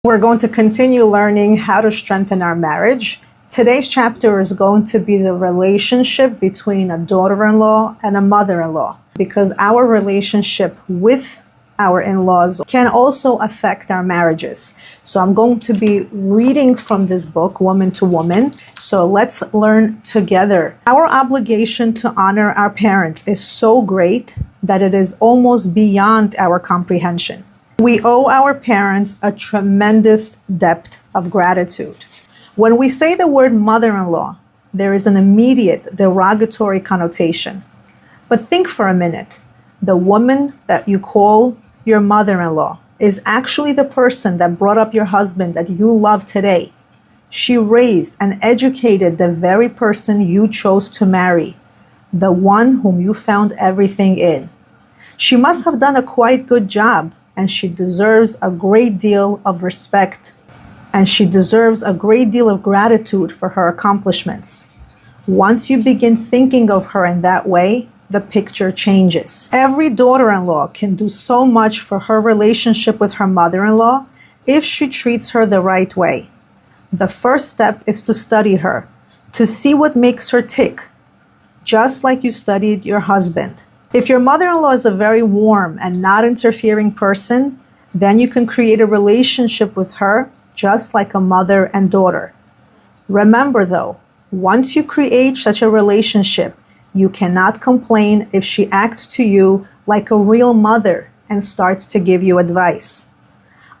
We're going to continue learning how to strengthen our marriage. Today's chapter is going to be the relationship between a daughter-in-law and a mother-in-law, because our relationship with our in-laws can also affect our marriages. So I'm going to be reading from this book, Woman to Woman. So let's learn together. Our obligation to honor our parents is so great that it is almost beyond our comprehension. We owe our parents a tremendous depth of gratitude. When we say the word mother-in-law, there is an immediate derogatory connotation. But think for a minute. The woman that you call your mother-in-law is actually the person that brought up your husband that you love today. She raised and educated the very person you chose to marry, the one whom you found everything in. She must have done a quite good job, and she deserves a great deal of respect, and she deserves a great deal of gratitude for her accomplishments. Once you begin thinking of her in that way, the picture changes. Every daughter-in-law can do so much for her relationship with her mother-in-law if she treats her the right way. The first step is to study her, to see what makes her tick, just like you studied your husband. If your mother-in-law is a very warm and not interfering person, then you can create a relationship with her just like a mother and daughter. Remember though, once you create such a relationship, you cannot complain if she acts to you like a real mother and starts to give you advice.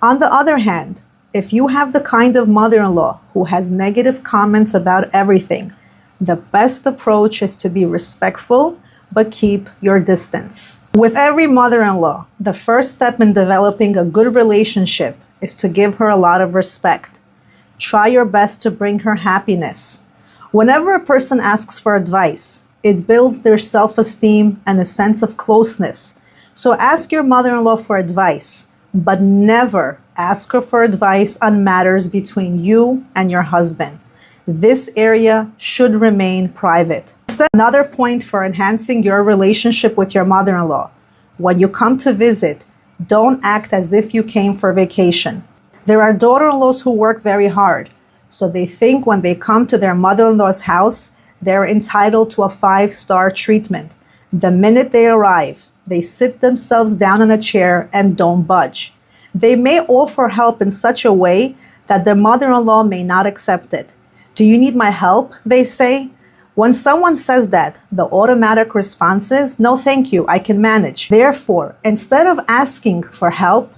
On the other hand, if you have the kind of mother-in-law who has negative comments about everything, the best approach is to be respectful but keep your distance. With every mother-in-law, the first step in developing a good relationship is to give her a lot of respect. Try your best to bring her happiness. Whenever a person asks for advice, it builds their self-esteem and a sense of closeness. So ask your mother-in-law for advice, but never ask her for advice on matters between you and your husband. This area should remain private. Another point for enhancing your relationship with your mother-in-law. When you come to visit, don't act as if you came for vacation. There are daughter-in-laws who work very hard, so they think when they come to their mother-in-law's house, they're entitled to a 5-star treatment. The minute they arrive, they sit themselves down in a chair and don't budge. They may offer help in such a way that their mother-in-law may not accept it. Do you need my help? They say. When someone says that, the automatic response is, no thank you, I can manage. Therefore, instead of asking for help,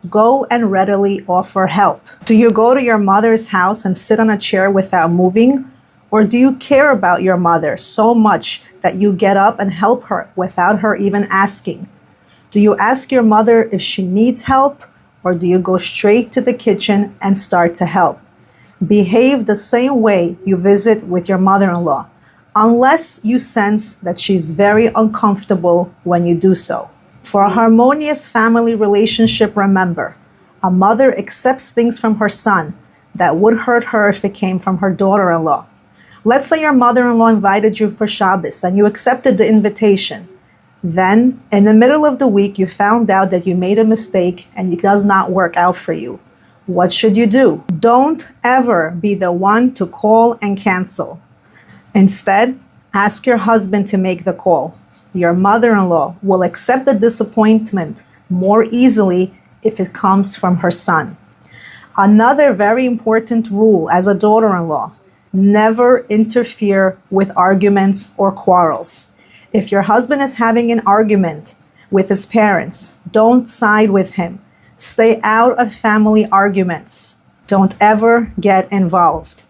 go and readily offer help. Do you go to your mother's house and sit on a chair without moving? Or do you care about your mother so much that you get up and help her without her even asking? Do you ask your mother if she needs help? Or do you go straight to the kitchen and start to help? Behave the same way you visit with your mother-in-law, unless you sense that she's very uncomfortable when you do so. For a harmonious family relationship, remember, a mother accepts things from her son that would hurt her if it came from her daughter-in-law. Let's say your mother-in-law invited you for Shabbos and you accepted the invitation. Then, in the middle of the week, you found out that you made a mistake and it does not work out for you. What should you do? Don't ever be the one to call and cancel. Instead, ask your husband to make the call. Your mother-in-law will accept the disappointment more easily if it comes from her son. Another very important rule as a daughter-in-law: never interfere with arguments or quarrels. If your husband is having an argument with his parents, don't side with him. Stay out of family arguments. Don't ever get involved.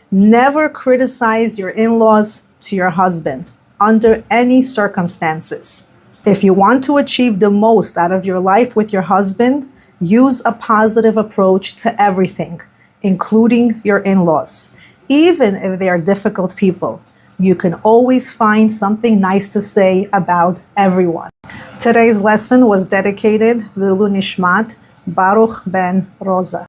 Never criticize your in-laws to your husband under any circumstances. If you want to achieve the most out of your life with your husband, use a positive approach to everything, including your in-laws. Even if they are difficult people, you can always find something nice to say about everyone. Today's lesson was dedicated Lulu Nishmat Baruch ben Rosa.